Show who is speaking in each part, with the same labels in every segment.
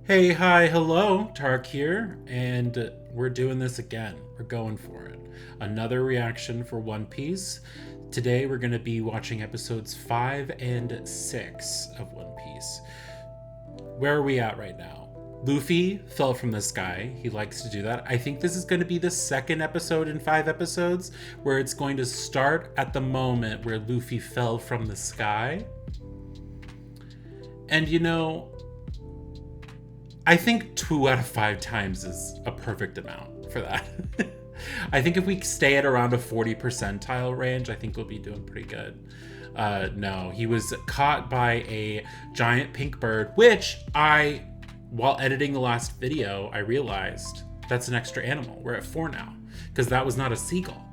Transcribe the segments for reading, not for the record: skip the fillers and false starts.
Speaker 1: Hey, hi, hello, Tark here, and we're doing this again. We're going for it. Another reaction for One Piece. Today we're going to be watching episodes 5 and 6 of One Piece. Where are we at right now? Luffy fell from the sky. He likes to do that. I think this is going to be the second episode in 5 episodes where it's going to start at the moment where Luffy fell from the sky. And you know, I think 2 out of 5 times is a perfect amount for that. I think if we stay at around a 40 percentile range, I think we'll be doing pretty good. No, he was caught by a giant pink bird, which while editing the last video, I realized that's an extra animal. We're at 4 now, because that was not a seagull.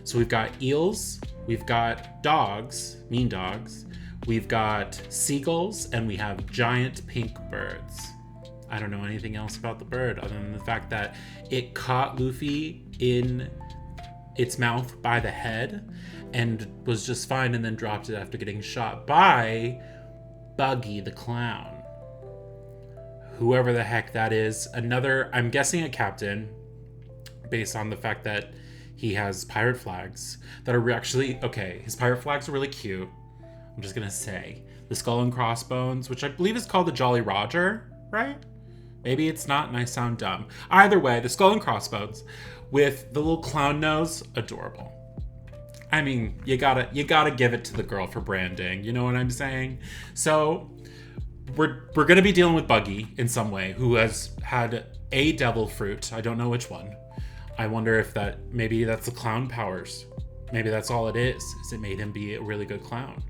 Speaker 1: So we've got eels, we've got dogs, mean dogs, we've got seagulls, and we have giant pink birds. I don't know anything else about the bird other than the fact that it caught Luffy in its mouth by the head and was just fine, and then dropped it after getting shot by Buggy the clown. Whoever the heck that is. Another, I'm guessing a captain, based on the fact that he has pirate flags that are actually, okay, his pirate flags are really cute. I'm just gonna say. The skull and crossbones, which I believe is called the Jolly Roger, right? Maybe it's not and I sound dumb. Either way, the skull and crossbones with the little clown nose, adorable. I mean, you gotta give it to the girl for branding. You know what I'm saying? So we're gonna be dealing with Buggy in some way, who has had a devil fruit. I don't know which one. I wonder if maybe that's the clown powers. Maybe that's all it is it made him be a really good clown.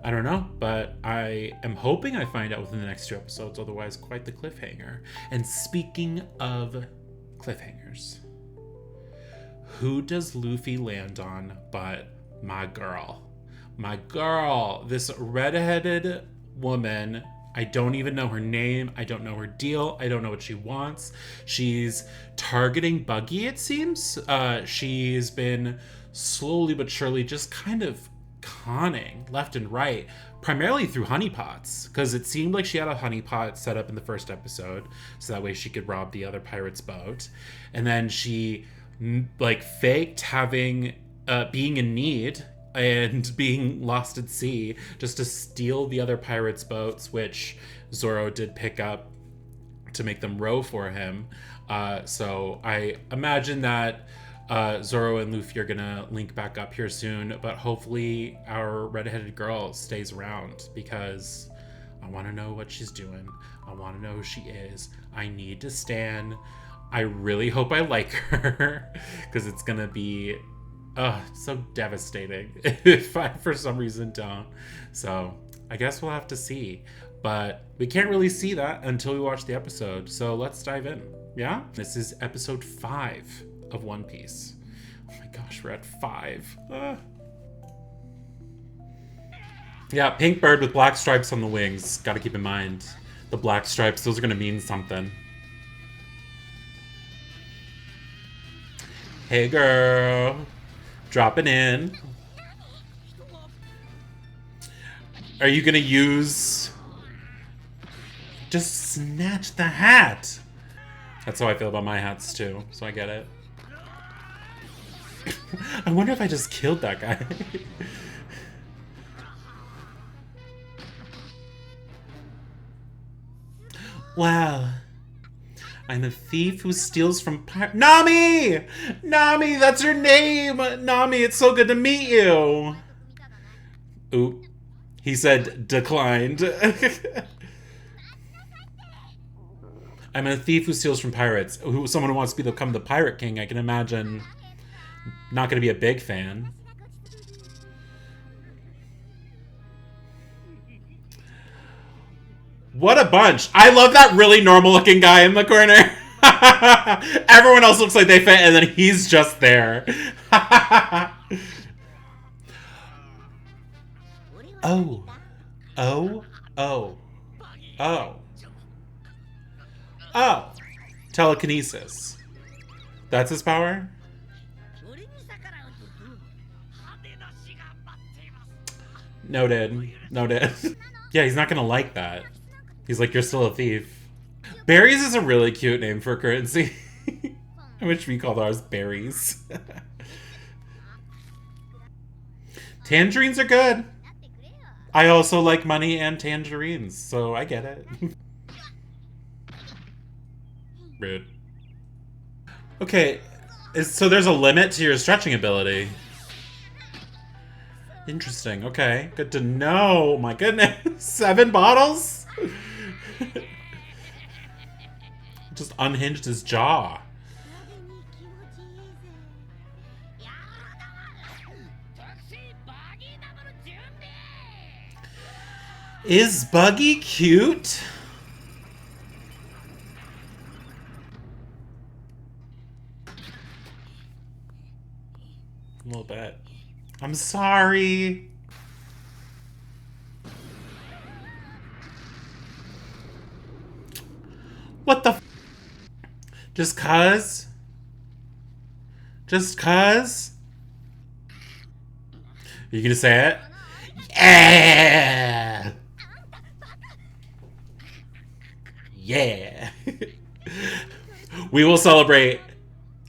Speaker 1: I don't know, but I am hoping I find out within the next 2 episodes, otherwise quite the cliffhanger. And speaking of cliffhangers, who does Luffy land on but my girl? My girl, this redheaded woman. I don't even know her name. I don't know her deal. I don't know what she wants. She's targeting Buggy, it seems. She's been slowly but surely just kind of conning left and right, primarily through honeypots, because it seemed like she had a honeypot set up in the first episode so that way she could rob the other pirate's boat, and then she faked having being in need and being lost at sea just to steal the other pirates' boats, which Zoro did pick up to make them row for him. So I imagine that Zoro and Luffy are gonna link back up here soon, but hopefully our redheaded girl stays around, because I want to know what she's doing. I want to know who she is. I need to stan. I really hope I like her, because it's gonna be so devastating if I for some reason don't. So I guess we'll have to see, but we can't really see that until we watch the episode. So let's dive in. Yeah, this is episode 5 of One Piece. Oh my gosh, we're at 5. Yeah, pink bird with black stripes on the wings. Gotta keep in mind the black stripes, those are gonna mean something. Hey girl, dropping in. Are you gonna use... Just snatch the hat. That's how I feel about my hats too, so I get it. I wonder if I just killed that guy. Wow. I'm a thief who steals from Nami! Nami, that's her name! Nami, it's so good to meet you! Oop. He said declined. I'm a thief who steals from pirates. Someone who wants to become the Pirate King, I can imagine. Not gonna be a big fan. What a bunch. I love that really normal looking guy in the corner. Everyone else looks like they fit, and then he's just there. Oh. Oh. Oh. Oh. Oh. Telekinesis. That's his power? Noted. Noted. Yeah, he's not gonna like that. He's like, you're still a thief. Berries is a really cute name for currency. I wish we called ours berries. Tangerines are good. I also like money and tangerines, so I get it. Rude. Okay, so there's a limit to your stretching ability. Interesting. Okay, good to know. My goodness, 7 bottles? Just unhinged his jaw. Is Buggy cute? A little bit. I'm sorry. What the f? Just cuz? Just cuz? You gonna say it? Yeah! Yeah! We will celebrate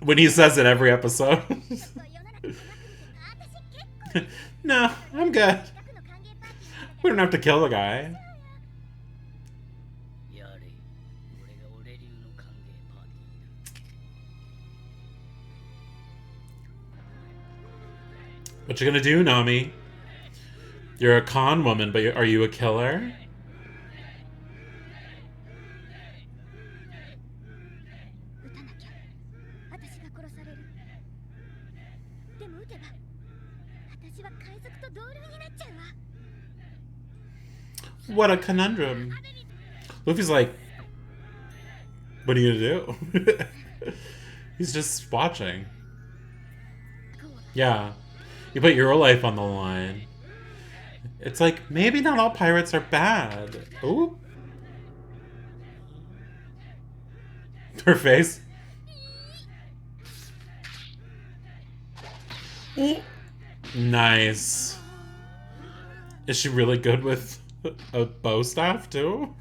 Speaker 1: when he says it every episode. No, I'm good. We don't have to kill the guy. What you gonna do, Nami? You're a con woman, but are you a killer? What a conundrum. Luffy's like, what are you gonna do? He's just watching. Yeah. You put your life on the line. It's like, maybe not all pirates are bad. Ooh. Her face. Ooh. Nice. Is she really good with a bow staff, too?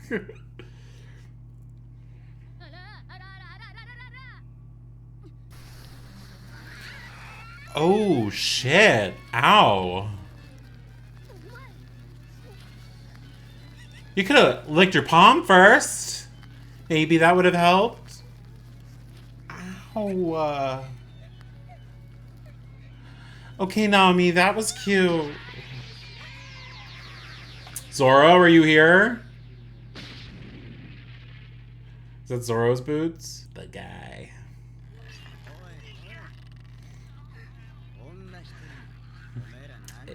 Speaker 1: Oh, shit. Ow. You could have licked your palm first. Maybe that would have helped. Ow. Okay, Nami, that was cute. Zoro, are you here? Is that Zoro's boots? The guy.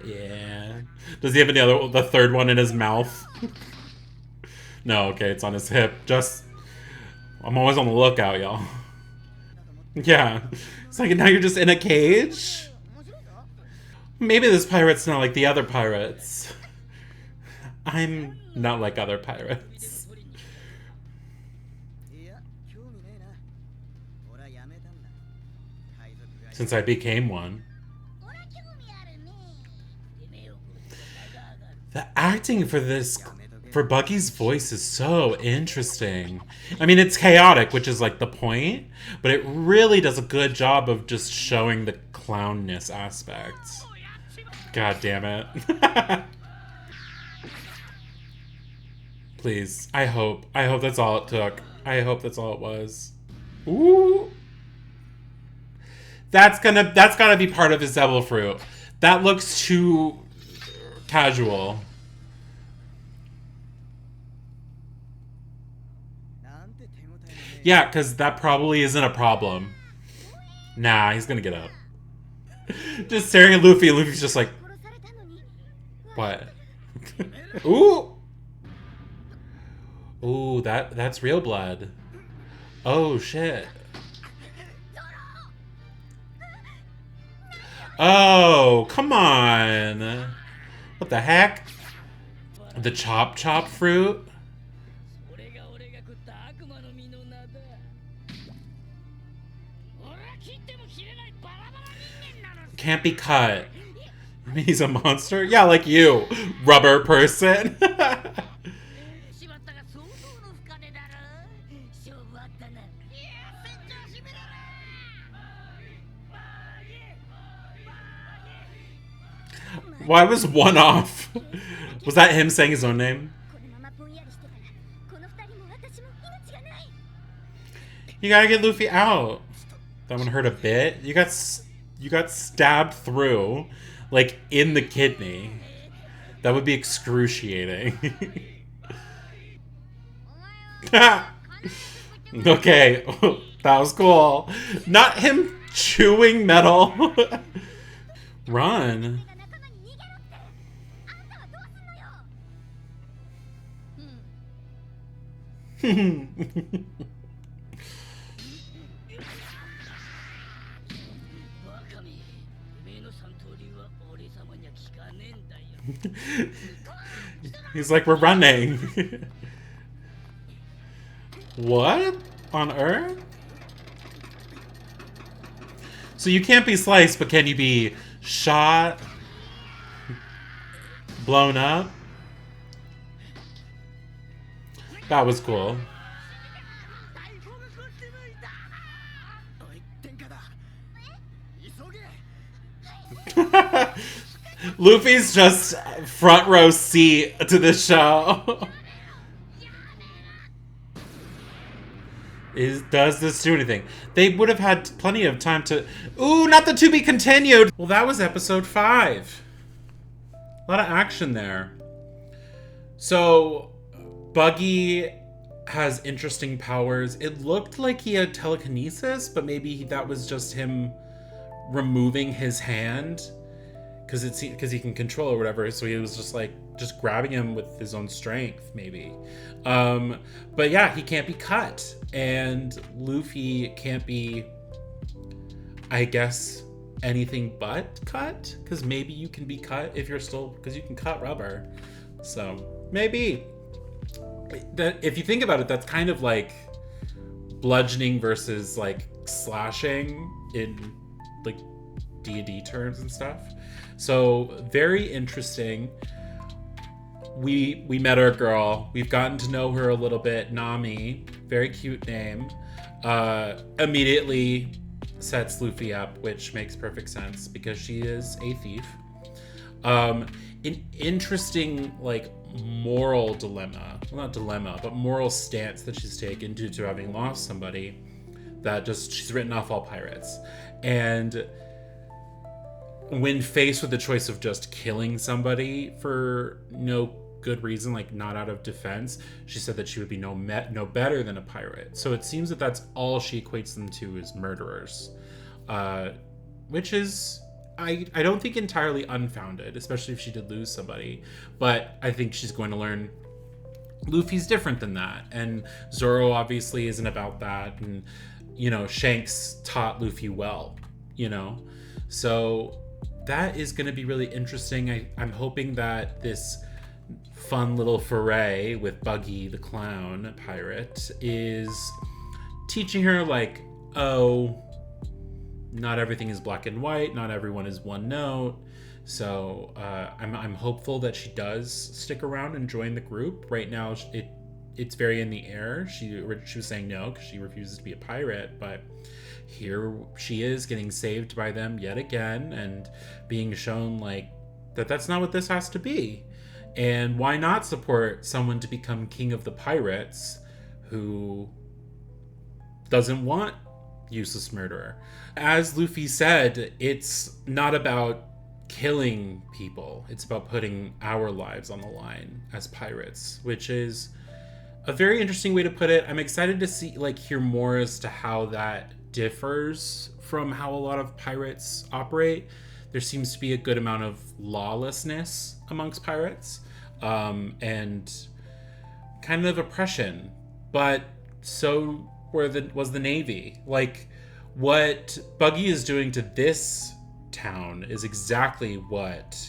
Speaker 1: Yeah. Does he have the third one in his mouth? No, okay, it's on his hip. I'm always on the lookout, y'all. Yeah. It's like, now you're just in a cage? Maybe this pirate's not like the other pirates. I'm not like other pirates. Since I became one. The acting for Buggy's voice is so interesting. I mean, it's chaotic, which is like the point, but it really does a good job of just showing the clownness aspect. God damn it. Please. I hope that's all it took. I hope that's all it was. Ooh. That's gotta be part of his devil fruit. That looks too casual. Yeah, because that probably isn't a problem. Nah, he's gonna get up. Just staring at Luffy, and Luffy's just like, what? Ooh! Ooh, that's real blood. Oh, shit. Oh, come on. What the heck? The chop fruit? Can't be cut. He's a monster? Yeah, like you, rubber person. Why was one off? Was that him saying his own name? You gotta get Luffy out. That one hurt a bit. You got stabbed through, like in the kidney. That would be excruciating. Okay, that was cool. Not him chewing metal. Run. He's like, we're running. What? On Earth? So you can't be sliced, but can you be shot? Blown up? That was cool. Luffy's just front row seat to this show. Does this do anything? They would have had plenty of time to... Ooh, not the to be continued! Well, that was episode 5. A lot of action there. So, Buggy has interesting powers. It looked like he had telekinesis, but maybe that was just him removing his hand because he can control or whatever. So he was just grabbing him with his own strength, maybe. But yeah, he can't be cut, and Luffy can't be, I guess, anything but cut, because maybe you can be cut if you're still, because you can cut rubber. So maybe that, if you think about it, that's kind of like bludgeoning versus like slashing in like D&D terms and stuff. So very interesting. We met our girl. We've gotten to know her a little bit. Nami, very cute name. Immediately sets Luffy up, which makes perfect sense because she is a thief. An interesting like moral dilemma. Well, not dilemma, but moral stance that she's taken due to having lost somebody. That just, she's written off all pirates. And when faced with the choice of just killing somebody for no good reason, like not out of defense, she said that she would be no better than a pirate. So it seems that that's all she equates them to, is murderers, which is, I don't think entirely unfounded, especially if she did lose somebody. But I think she's going to learn Luffy's different than that, and Zoro obviously isn't about that, and Shanks taught Luffy well, so that is going to be really interesting. I'm hoping that this fun little foray with Buggy the clown pirate is teaching her, like, oh, not everything is black and white, not everyone is one note. So I'm hopeful that she does stick around and join the group. Right now it's very in the air. She was saying no because she refuses to be a pirate, but here she is getting saved by them yet again and being shown like that's not what this has to be. And why not support someone to become king of the pirates who doesn't want useless murderer? As Luffy said, it's not about killing people. It's about putting our lives on the line as pirates, which is a very interesting way to put it. I'm excited to hear more as to how that differs from how a lot of pirates operate. There seems to be a good amount of lawlessness amongst pirates, and kind of oppression, but so was the Navy. Like, what Buggy is doing to this town is exactly what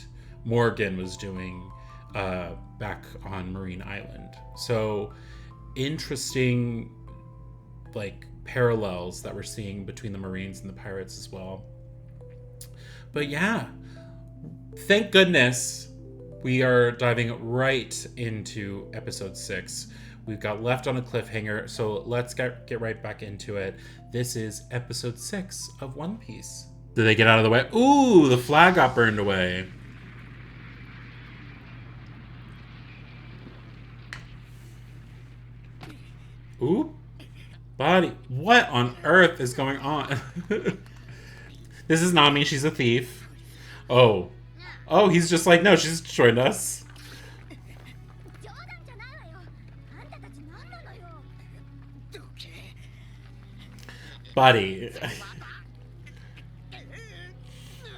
Speaker 1: Morgan was doing back on Marine Island. So interesting parallels that we're seeing between the Marines and the pirates as well. But yeah, thank goodness we are diving right into episode 6, We've got left on a cliffhanger, so let's get right back into it. This is episode 6 of One Piece. Did they get out of the way? Ooh, the flag got burned away. Ooh. Buddy, what on earth is going on? This is Nami, she's a thief. Oh. Oh, he's just like, no, she's joined us. Buddy.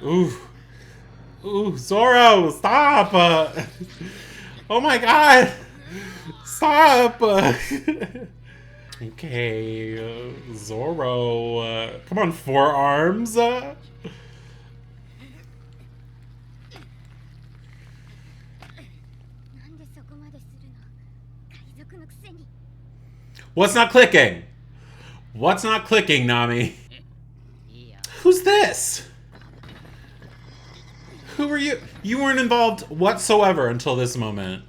Speaker 1: Ooh. Ooh, Zoro, stop! Oh my god! Stop! Okay, Zoro. Come on, forearms. What's not clicking? What's not clicking, Nami? Who's this? Who are you? You weren't involved whatsoever until this moment.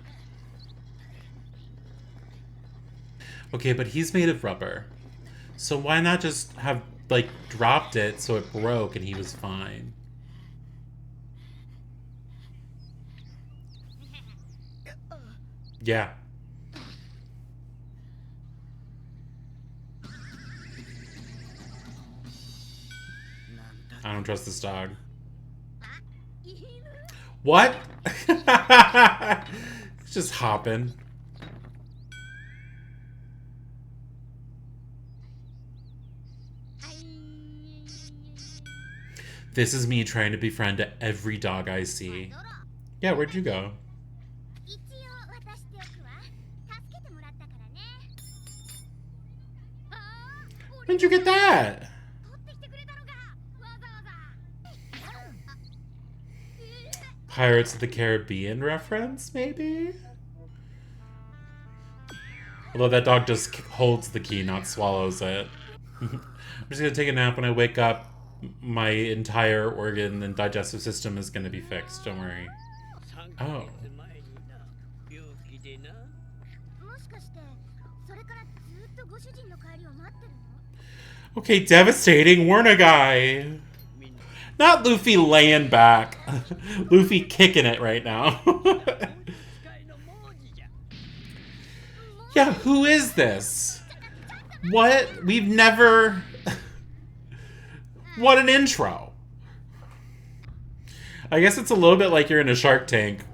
Speaker 1: Okay, but he's made of rubber. So why not just have, like, dropped it so it broke and he was fine? Yeah. I don't trust this dog. What? It's just hopping. This is me trying to befriend every dog I see. Yeah, where'd you go? When'd you get that? Pirates of the Caribbean reference, maybe? Although that dog just holds the key, not swallows it. I'm just gonna take a nap when I wake up. My entire organ and digestive system is gonna be fixed, don't worry. Oh. Okay, devastating. Warn guy. Not Luffy laying back. Luffy kicking it right now. Yeah, who is this? What? We've never... What an intro. I guess it's a little bit like you're in a Shark Tank.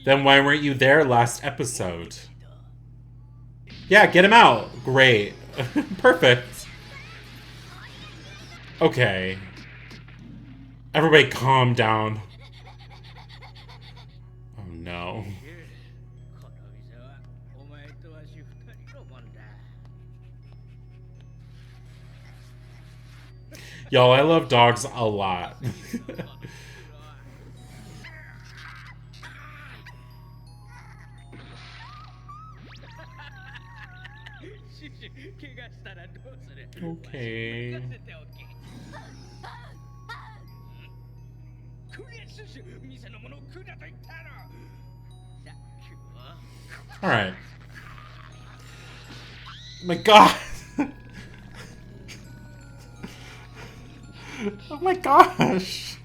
Speaker 1: Then why weren't you there last episode? Yeah, get him out. Great. Perfect. Okay. Everybody calm down. Oh no. Y'all, I love dogs a lot. Okay. Alright. My god! Oh my gosh!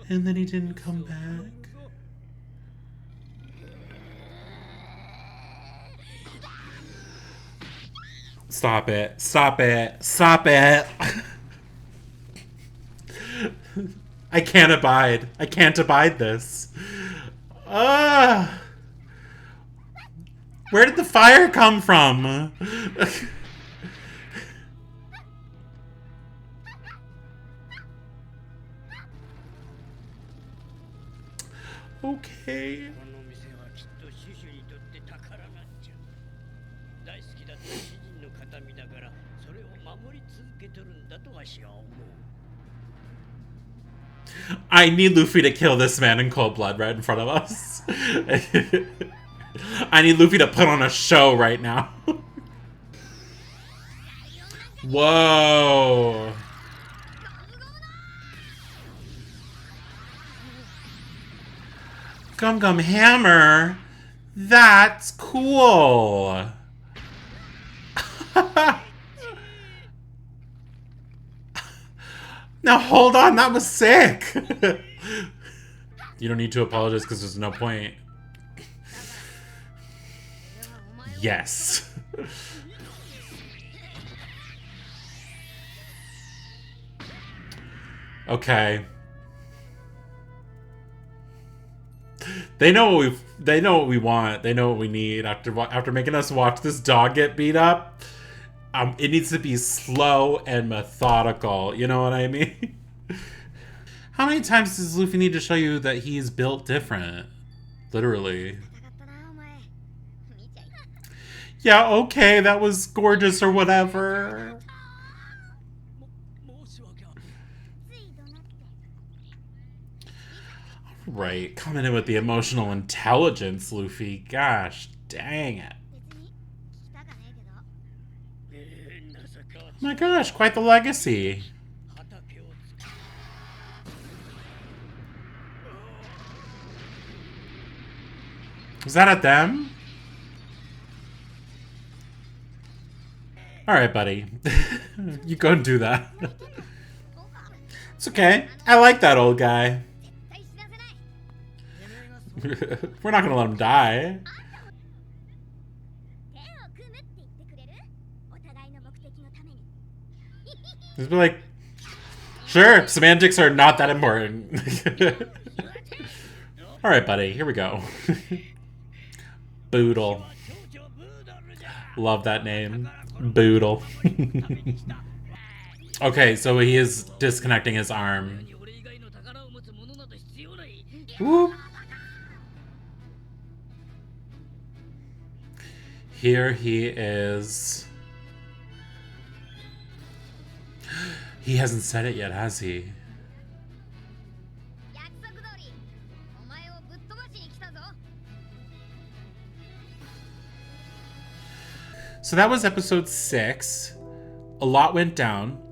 Speaker 1: And then he didn't come back. Stop it. Stop it. Stop it. I can't abide. I can't abide this. Where did the fire come from? Okay. I need Luffy to kill this man in cold blood right in front of us. I need Luffy to put on a show right now. Whoa. Gum Gum Hammer? That's cool. Now hold on, that was sick. You don't need to apologize because there's no point. Yes. Okay. They know what we want. They know what we need after making us watch this dog get beat up. It needs to be slow and methodical. You know what I mean? How many times does Luffy need to show you that he's built different? Literally. Yeah, okay, that was gorgeous or whatever. Right, coming in with the emotional intelligence, Luffy. Gosh, dang it. Oh my gosh, quite the legacy. Was that at them? Alright, buddy. You go and do that. It's okay. I like that old guy. We're not gonna let him die. Just be like, sure, semantics are not that important. Alright, buddy, here we go. Boodle. Love that name. Boodle. Okay, so he is disconnecting his arm. Whoop. Here he is. He hasn't said it yet, has he? So that was episode 6. A lot went down.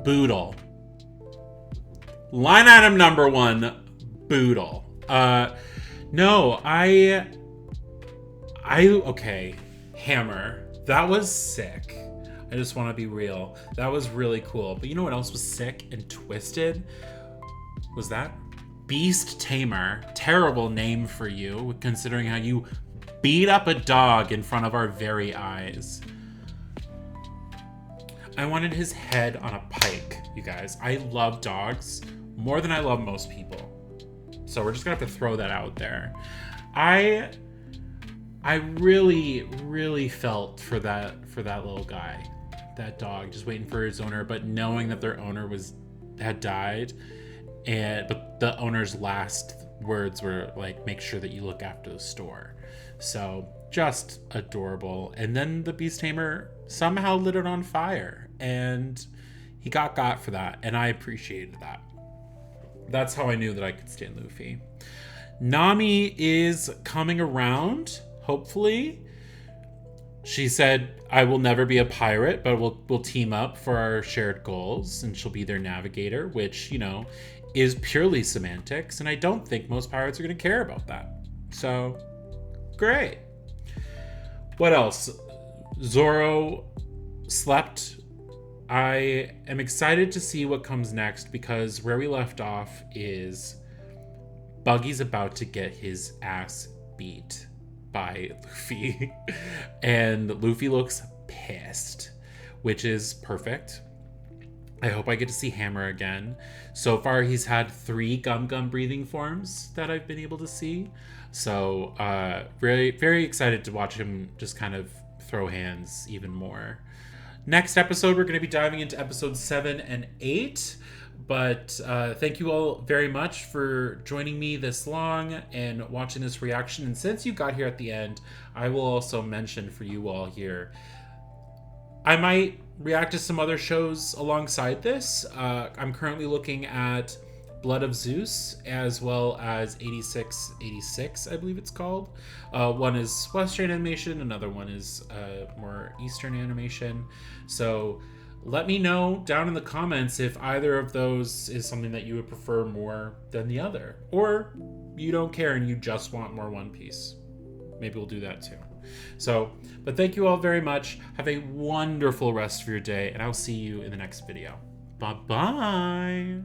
Speaker 1: Boodle. Line item number 1, Boodle. No, okay. Hammer. That was sick. I just want to be real. That was really cool. But you know what else was sick and twisted? Was that? Beast Tamer. Terrible name for you, considering how you beat up a dog in front of our very eyes. I wanted his head on a pike, you guys. I love dogs more than I love most people. So we're just gonna have to throw that out there. I really, really felt for that little guy, that dog, just waiting for his owner, but knowing that their owner had died, but the owner's last words were like, make sure that you look after the store. So just adorable. And then the Beast Tamer somehow lit it on fire, and he got for that, and I appreciated that. That's how I knew that I could stand Luffy. Nami is coming around, hopefully. She said, I will never be a pirate, but we'll team up for our shared goals, and she'll be their navigator, which, you know, is purely semantics, and I don't think most pirates are going to care about that. So, great. What else? Zoro slept. I am excited to see what comes next, because where we left off is Buggy's about to get his ass beat by Luffy. And Luffy looks pissed, which is perfect. I hope I get to see Hammer again. So far, he's had 3 Gum Gum breathing forms that I've been able to see. So, very, very excited to watch him just kind of throw hands even more. Next episode, we're going to be diving into episodes 7 and 8. But thank you all very much for joining me this long and watching this reaction. And since you got here at the end, I will also mention for you all here, I might react to some other shows alongside this. I'm currently looking at Blood of Zeus, as well as 8686, I believe it's called. One is Western animation, another one is more Eastern animation. So let me know down in the comments if either of those is something that you would prefer more than the other. Or you don't care and you just want more One Piece, maybe we'll do that too. So, but thank you all very much. Have a wonderful rest of your day, and I'll see you in the next video. Bye-bye.